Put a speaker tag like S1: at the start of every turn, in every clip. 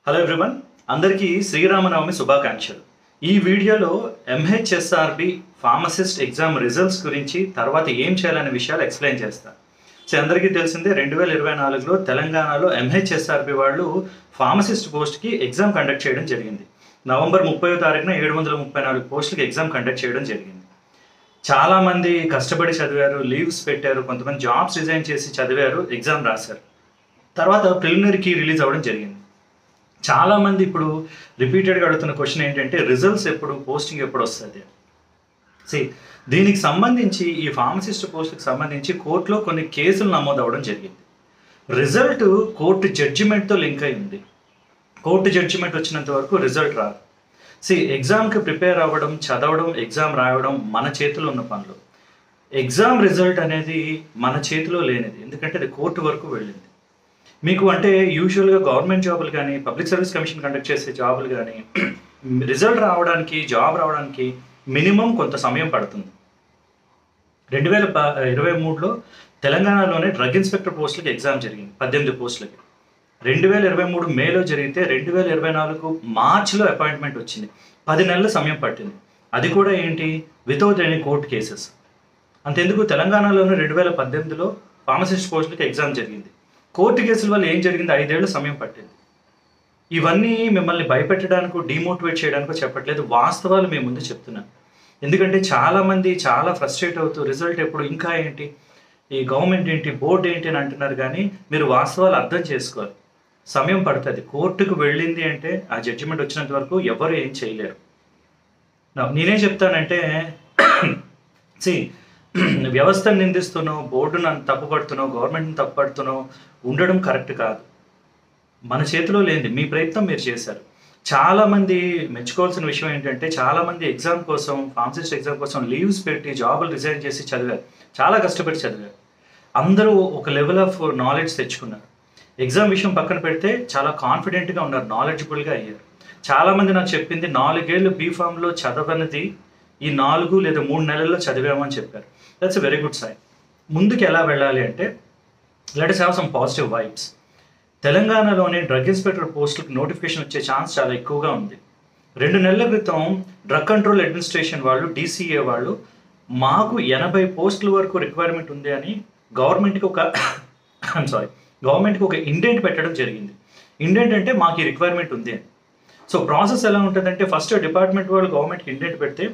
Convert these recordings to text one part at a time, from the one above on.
S1: Hello everyone, అందరికీ శ్రీరామనవమి శుభాకాంక్షలు. ఈ వీడియోలో ఎంహెచ్ఎస్ఆర్బి ఫార్మసిస్ట్ ఎగ్జామ్ రిజల్ట్స్ గురించి తర్వాత ఏం చేయాలనే విషయాలు ఎక్స్ప్లెయిన్ చేస్తాను. సో అందరికీ తెలిసిందే 2024లో తెలంగాణలో ఎంహెచ్ఎస్ఆర్బి వాళ్ళు ఫార్మసిస్ట్ పోస్ట్కి ఎగ్జామ్ కండక్ట్ చేయడం జరిగింది. నవంబర్ 30వ తారీఖున 734 పోస్టులకి ఎగ్జామ్ కండక్ట్ చేయడం జరిగింది. చాలామంది కష్టపడి చదివారు, లీవ్స్ పెట్టారు, కొంతమంది జాబ్స్ రిజైన్ చేసి చదివారు, ఎగ్జామ్ రాశారు. తర్వాత ప్రిలిమినరీ కీ రిలీజ్ అవ్వడం జరిగింది. చాలామంది ఇప్పుడు రిపీటెడ్గా అడుగుతున్న క్వశ్చన్ ఏంటంటే రిజల్ట్స్ ఎప్పుడు, పోస్టింగ్ ఎప్పుడు వస్తుంది. దీనికి సంబంధించి ఈ ఫార్మసిస్ట్ పోస్ట్కి సంబంధించి కోర్టులో కొన్ని కేసులు నమోదు అవ్వడం జరిగింది. రిజల్ట్ కోర్టు జడ్జిమెంట్తో లింక్ అయి ఉంది. కోర్టు జడ్జిమెంట్ వచ్చినంత వరకు రిజల్ట్ రాదు. ఎగ్జామ్కి ప్రిపేర్ అవ్వడం, చదవడం, ఎగ్జామ్ రాయడం మన చేతిలో ఉన్న పనులు. ఎగ్జామ్ రిజల్ట్ అనేది మన చేతిలో లేనిది, ఎందుకంటే అది కోర్టు వరకు వెళ్ళింది. మీకు అంటే యూజువల్గా గవర్నమెంట్ జాబులు కానీ, పబ్లిక్ సర్వీస్ కమిషన్ కండక్ట్ చేసే జాబులు కానీ రిజల్ట్ రావడానికి, జాబ్ రావడానికి మినిమం కొంత సమయం పడుతుంది. 2023లో తెలంగాణలోనే డ్రగ్ ఇన్స్పెక్టర్ పోస్టులకి ఎగ్జామ్ జరిగింది, 18 పోస్టులకి. 2023 మేలో జరిగితే 2024 మార్చిలో అపాయింట్మెంట్ వచ్చింది. 10 నెలల సమయం పట్టింది. అది కూడా ఏంటి, వితౌట్ ఎనీ కోర్టు కేసెస్. అంతెందుకు, తెలంగాణలోనే 2018లో ఫార్మసిస్ట్ పోస్టులకి ఎగ్జామ్ జరిగింది. కోర్టు కేసుల వల్ల ఏం జరిగింది, 5 ఏళ్ల సమయం పట్టింది. ఇవన్నీ మిమ్మల్ని భయపెట్టడానికో, డిమోటివేట్ చేయడానికో చెప్పట్లేదు, వాస్తవాలు మేము ముందు చెప్తున్నాను. ఎందుకంటే చాలామంది చాలా ఫ్రస్ట్రేట్ అవుతూ రిజల్ట్ ఎప్పుడు, ఇంకా ఏంటి, ఈ గవర్నమెంట్ ఏంటి, బోర్డు ఏంటి అని అంటున్నారు. కానీ మీరు వాస్తవాలు అర్థం చేసుకోవాలి. సమయం పడుతుంది. కోర్టుకు వెళ్ళింది అంటే ఆ జడ్జిమెంట్ వచ్చినంత వరకు ఎవరు ఏం చేయలేరు. నేనేం చెప్తానంటే వ్యవస్థను నిందిస్తున్నావు, బోర్డును తప్పుపడుతున్నావు, గవర్నమెంట్ని తప్పుపడుతున్నావు ఉండడం కరెక్ట్ కాదు. మన చేతిలో లేనిది. మీ ప్రయత్నం మీరు చేశారు. చాలామంది మెచ్చుకోవాల్సిన విషయం ఏంటంటే చాలామంది ఎగ్జామ్ కోసం, ఫార్మసిస్ట్ ఎగ్జామ్ కోసం లీవ్స్ పెట్టి, జాబులు రిజైన్ చేసి చదివారు. చాలా కష్టపడి చదివారు. అందరూ ఒక లెవెల్ ఆఫ్ నాలెడ్జ్ తెచ్చుకున్నారు. ఎగ్జామ్ విషయం పక్కన పెడితే చాలా కాన్ఫిడెంట్గా ఉన్నారు, నాలెడ్జబుల్గా అయ్యారు. చాలామంది నాకు చెప్పింది 4 ఏళ్ళు బీఫామ్లో చదవనిది ఈ 4 లేదా 3 నెలల్లో చదివామని చెప్పారు. That's a very good sign. ముందుకు ఎలా వెళ్ళాలి అంటే let us have some positive vibes. తెలంగాణలోని డ్రగ్ ఇన్స్పెక్టర్ పోస్టులకు నోటిఫికేషన్ వచ్చే ఛాన్స్ చాలా ఎక్కువగా ఉంది. 2 నెలల క్రితం డ్రగ్ కంట్రోల్ అడ్మినిస్ట్రేషన్ వాళ్ళు, DCA వాళ్ళు మాకు 80 పోస్టుల వరకు రిక్వైర్మెంట్ ఉంది అని గవర్నమెంట్కి ఒక ఇండెంట్ పెట్టడం జరిగింది. ఇండెంట్ అంటే మాకు ఈ రిక్వైర్మెంట్ ఉంది అని. సో ప్రాసెస్ ఎలా ఉంటుందంటే ఫస్ట్ డిపార్ట్మెంట్ వాళ్ళు గవర్నమెంట్కి ఇండెంట్ పెడితే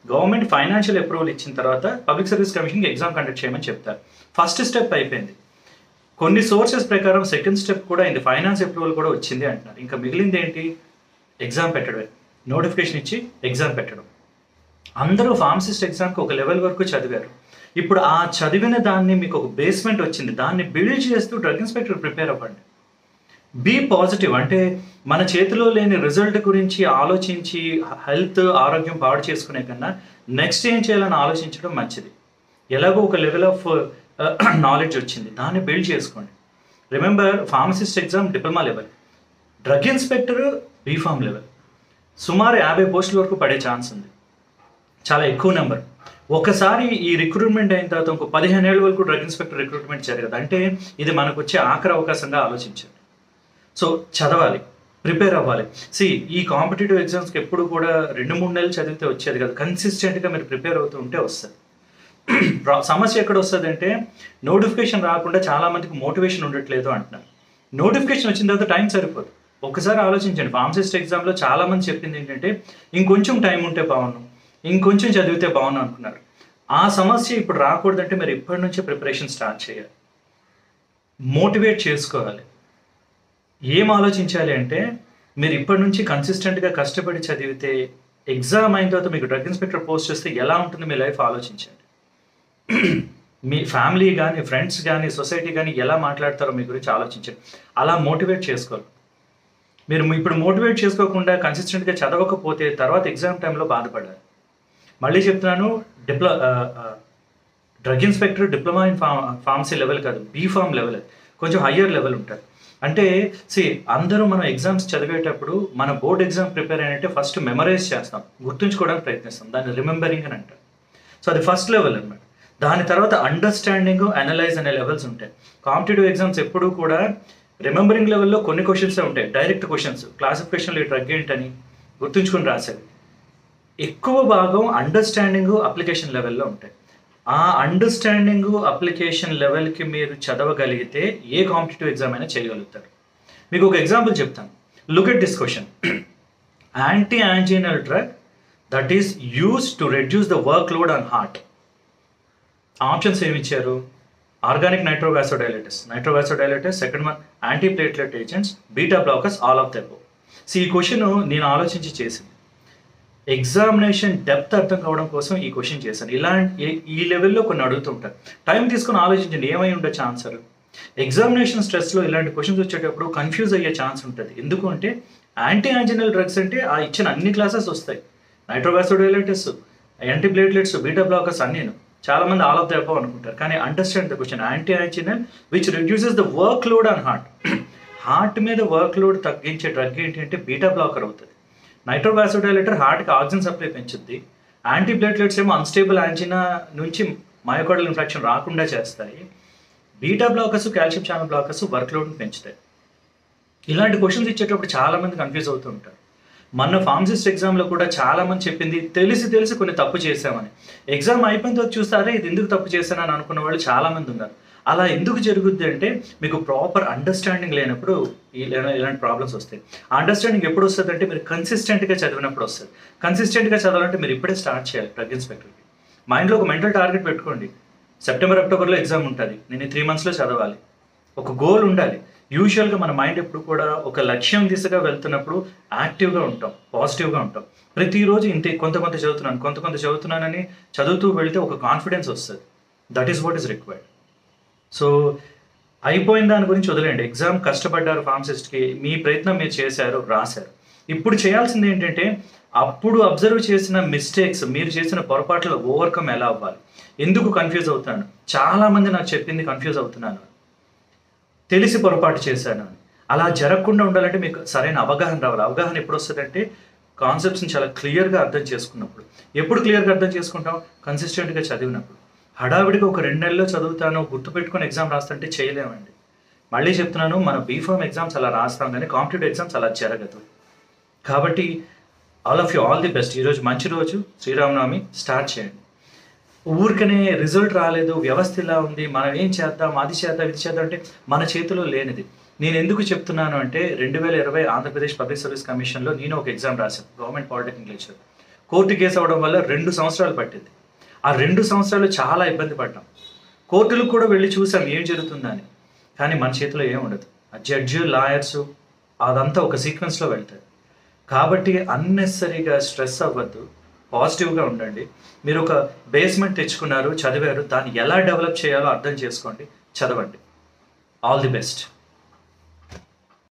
S1: గవర్నమెంట్ ఫైనాన్షియల్ అప్రూవల్ ఇచ్చిన తర్వాత పబ్లిక్ సర్వీస్ కమిషన్కి ఎగ్జామ్ కండక్ట్ చేయమని చెప్తారు. ఫస్ట్ స్టెప్ అయిపోయింది. కొన్ని సోర్సెస్ ప్రకారం సెకండ్ స్టెప్ కూడా అయింది, ఫైనాన్స్ అప్రూవల్ కూడా వచ్చింది అంటున్నారు. ఇంకా మిగిలింది ఏంటి, ఎగ్జామ్ పెట్టడమే. నోటిఫికేషన్ ఇచ్చి ఎగ్జామ్ పెట్టడం. అందరూ ఫార్మసిస్ట్ ఎగ్జామ్కి ఒక లెవెల్ వరకు చదివారు. ఇప్పుడు ఆ చదివిన దాన్ని మీకు ఒక బేస్మెంట్ వచ్చింది, దాన్ని బిల్డ్ చేస్తూ డ్రగ్ ఇన్స్పెక్టర్ ప్రిపేర్ అవ్వండి. Be positive. అంటే మన చేతిలో లేని రిజల్ట్ గురించి ఆలోచించి హెల్త్, ఆరోగ్యం పాడు చేసుకునే కన్నా నెక్స్ట్ ఏం చేయాలని ఆలోచించడం మంచిది. ఎలాగో ఒక లెవెల్ ఆఫ్ నాలెడ్జ్ వచ్చింది, దాన్ని బిల్డ్ చేసుకోండి. Remember, pharmacist exam diploma level, drug inspector B Pharm level. సుమారు 50 పోస్టుల వరకు పడే ఛాన్స్ ఉంది, చాలా ఎక్కువ నెంబర్. ఒకసారి ఈ రిక్రూట్మెంట్ అయిన తర్వాత ఇంకో 15 ఏళ్ళ వరకు డ్రగ్ ఇన్స్పెక్టర్ రిక్రూట్మెంట్ జరగదు. అంటే ఇది మనకు వచ్చే ఆఖరి అవకాశంగా ఆలోచించండి. సో చదవాలి, ప్రిపేర్ అవ్వాలి. ఈ కాంపిటేటివ్ ఎగ్జామ్స్కి ఎప్పుడు కూడా 2-3 నెలలు చదివితే వచ్చేది కదా, కన్సిస్టెంట్గా మీరు ప్రిపేర్ అవుతూ ఉంటే వస్తుంది. సమస్య ఎక్కడ వస్తుంది అంటే నోటిఫికేషన్ రాకుండా చాలామందికి మోటివేషన్ ఉండట్లేదు అంటున్నారు. నోటిఫికేషన్ వచ్చిన తర్వాత టైం సరిపోదు. ఒకసారి ఆలోచించండి. ఫార్మసిస్ట్ ఎగ్జామ్లో చాలామంది చెప్పింది ఏంటంటే ఇంకొంచెం టైం ఉంటే బాగున్నాం, ఇంకొంచెం చదివితే బాగున్నాం అనుకున్నారు. ఆ సమస్య ఇప్పుడు రాకూడదంటే మీరు ఇప్పటి నుంచే ప్రిపరేషన్ స్టార్ట్ చేయాలి, మోటివేట్ చేసుకోవాలి. ఏం ఆలోచించాలి అంటే మీరు ఇప్పటి నుంచి కన్సిస్టెంట్గా కష్టపడి చదివితే ఎగ్జామ్ అయిన తర్వాత మీకు డ్రగ్ ఇన్స్పెక్టర్ పోస్ట్ వస్తే ఎలా ఉంటుంది మీ లైఫ్ ఆలోచించండి. మీ ఫ్యామిలీ కానీ, ఫ్రెండ్స్ కానీ, సొసైటీ కానీ ఎలా మాట్లాడతారో మీ గురించి ఆలోచించండి. అలా మోటివేట్ చేసుకోవాలి. మీరు ఇప్పుడు మోటివేట్ చేసుకోకుండా కన్సిస్టెంట్గా చదవకపోతే తర్వాత ఎగ్జామ్ టైంలో బాధపడాలి. మళ్ళీ చెప్తున్నాను, drug inspector diploma in pharmacy level కాదు, బీఫామ్ లెవెల్, కొంచెం హయ్యర్ లెవెల్ ఉంటుంది. అంటే అందరూ మనం ఎగ్జామ్స్ చదివేటప్పుడు మన బోర్డ్ ఎగ్జామ్ ప్రిపేర్ అయినట్టే ఫస్ట్ మెమరైజ్ చేస్తాం, గుర్తుంచుకోవడానికి ప్రయత్నిస్తాం, దాన్ని రిమెంబరింగ్ అని అంటారు. సో అది ఫస్ట్ లెవెల్ అనమాట. దాని తర్వాత అండర్స్టాండింగ్, అనలైజ్ అనే లెవెల్స్ ఉంటాయి. కాంపిటేటివ్ ఎగ్జామ్స్ ఎప్పుడూ కూడా రిమెంబరింగ్ లెవెల్లో కొన్ని క్వశ్చన్సే ఉంటాయి, డైరెక్ట్ క్వశ్చన్స్, క్లాసిఫికేషన్లో ఈ డ్రగ్ ఏంటని గుర్తుంచుకొని రాసేవి. ఎక్కువ భాగం అండర్స్టాండింగ్ అప్లికేషన్ లెవెల్లో ఉంటాయి. ఆ అండర్స్టాండింగ్ అప్లికేషన్ లెవెల్కి మీరు చదవగలిగితే ఏ కాంపిటేటివ్ ఎగ్జామ్ అయినా చేయగలుగుతారు. మీకు ఒక ఎగ్జాంపుల్ చెప్తాను. Look at this question. Anti anginal drug that is used to reduce the work load on heart. Options ఏమి ఇచ్చారు? Organic nitrovasodilators, second one antiplatelet agents, beta blockers, all of the above. So ఈ question నేను ఆలోచించి చేసింది. Examination depth అర్థం కావడం కోసం ఈ క్వశ్చన్ చేశాను. ఈ లెవెల్లో కొన్ని అడుగుతుంటారు. టైం తీసుకొని ఆలోచించండి ఏమై ఉండొచ్చు ఆన్సర్. ఎగ్జామినేషన్ స్ట్రెస్లో ఇలాంటి క్వశ్చన్స్ వచ్చేటప్పుడు కన్ఫ్యూజ్ అయ్యే ఛాన్స్ ఉంటుంది. ఎందుకు అంటే యాంటీ యాంజినల్ డ్రగ్స్ అంటే ఆ ఇచ్చిన అన్ని క్లాసెస్ వస్తాయి. నైట్రోవాసోడైలేటస్, యాంటీప్లేట్లెట్స్, బీటా బ్లాకర్స్ అన్నీను. చాలామంది ఆల్ ఆఫ్ ద అబోవ్ అనుకుంటారు. కానీ understand the question. Anti anginal which reduces the work load on heart. Heart మీద వర్క్ లోడ్ తగ్గించే డ్రగ్ ఏంటి అంటే బీటా బ్లాకర్ అవుతుంది. నైట్రోవాసోడైలేటర్ హార్ట్కి ఆక్సిజన్ సప్లై పెంచుద్ది. యాంటీప్లేట్లెట్స్ ఏమో అన్స్టేబుల్ యాంజినా నుంచి మయోకార్డియల్ ఇన్ఫెక్షన్ రాకుండా చేస్తాయి. Beta blockers, calcium channel blockers work లోడ్ని పెంచుతాయి. ఇలాంటి క్వశ్చన్స్ ఇచ్చేటప్పుడు చాలామంది కన్ఫ్యూజ్ అవుతూ ఉంటారు. మన ఫార్మసిస్ట్ ఎగ్జామ్లో కూడా చాలామంది చెప్పింది తెలిసి కొన్ని తప్పు చేసామని. ఎగ్జామ్ అయిపోయిన తర్వాత చూస్తారే ఇది ఎందుకు తప్పు చేశానని అనుకున్న వాళ్ళు చాలామంది ఉన్నారు. అలా ఎందుకు జరుగుద్ది అంటే మీకు ప్రాపర్ అండర్స్టాండింగ్ లేనప్పుడు ఇలాంటి ప్రాబ్లమ్స్ వస్తాయి. ఆ అండర్స్టాండింగ్ ఎప్పుడు వస్తుంది అంటే మీరు కన్సిస్టెంట్గా చదివినప్పుడు వస్తుంది. కన్సిస్టెంట్గా చదవాలంటే మీరు ఇప్పుడే స్టార్ట్ చేయాలి. డ్రగ్ ఇన్స్పెక్టర్కి మైండ్లో ఒక మెంటల్ టార్గెట్ పెట్టుకోండి. సెప్టెంబర్, అక్టోబర్లో ఎగ్జామ్ ఉంటుంది, నేను 3 monthsలో చదవాలి. ఒక గోల్ ఉండాలి. యూజువల్గా మన మైండ్ ఎప్పుడు కూడా ఒక లక్ష్యం దిశగా వెళ్తున్నప్పుడు యాక్టివ్గా ఉంటాం, పాజిటివ్గా ఉంటాం. ప్రతిరోజు ఇంతే కొంత చదువుతున్నానని చదువుతూ వెళితే ఒక కాన్ఫిడెన్స్ వస్తుంది. That is what is required. So అయిపోయిన దాని గురించి వదిలేండి. ఎగ్జామ్ కష్టపడ్డారు ఫార్మసిస్ట్కి, మీ ప్రయత్నం మీరు చేశారు, రాశారు. ఇప్పుడు చేయాల్సింది ఏంటంటే అప్పుడు అబ్జర్వ్ చేసిన మిస్టేక్స్, మీరు చేసిన పొరపాట్లు ఓవర్కమ్ ఎలా అవ్వాలి. ఎందుకు కన్ఫ్యూజ్ అవుతాను? చాలామంది నాకు చెప్పింది కన్ఫ్యూజ్ అవుతున్నాను, తెలిసి పొరపాటు చేశాను అని. అలా జరగకుండా ఉండాలంటే మీకు సరైన అవగాహన రావాలి. అవగాహన ఎప్పుడు వస్తుందంటే కాన్సెప్ట్స్ని చాలా క్లియర్గా అర్థం చేసుకున్నప్పుడు. ఎప్పుడు క్లియర్గా అర్థం చేసుకుంటాం? కన్సిస్టెంట్గా చదివినప్పుడు. హడావిడిగా ఒక 2 నెలల్లో చదువుతాను, గుర్తుపెట్టుకొని ఎగ్జామ్ రాస్తుంటే చేయలేమండి. మళ్ళీ చెప్తున్నాను, మన బీఫామ్ ఎగ్జామ్స్ అలా రాస్తాం కానీ కాంపిటేటివ్ ఎగ్జామ్స్ అలా జరగదు. కాబట్టి all of you all the best. ఈరోజు మంచి రోజు, శ్రీరామనవమి, స్టార్ట్ చేయండి. ఊరికనే రిజల్ట్ రాలేదు, వ్యవస్థ ఇలా ఉంది, మనం ఏం చేద్దాం, అది చేద్దాం, ఇది చేద్దాం అంటే మన చేతిలో లేనిది. నేను ఎందుకు చెప్తున్నాను అంటే 2020 ఆంధ్రప్రదేశ్ పబ్లిక్ సర్వీస్ కమిషన్లో నేను ఒక ఎగ్జామ్ రాశాను, government polytechnic lecturer. Court case అవ్వడం వల్ల 2 సంవత్సరాలు పట్టింది. ఆ 2 సంవత్సరాలు చాలా ఇబ్బంది పడ్డాం. కోర్టులకు కూడా వెళ్ళి చూసాం ఏం జరుగుతుందని. కానీ మన చేతిలో ఏం ఉండదు. ఆ జడ్జి, లాయర్స్ అదంతా ఒక సీక్వెన్స్లో వెళ్తారు. కాబట్టి అన్నెసరీగా స్ట్రెస్ అవ్వద్దు, పాజిటివ్గా ఉండండి. మీరు ఒక బేస్మెంట్ తెచ్చుకున్నారు, చదివారు, దాన్ని ఎలా డెవలప్ చేయాలో అర్థం చేసుకోండి, చదవండి. All the best.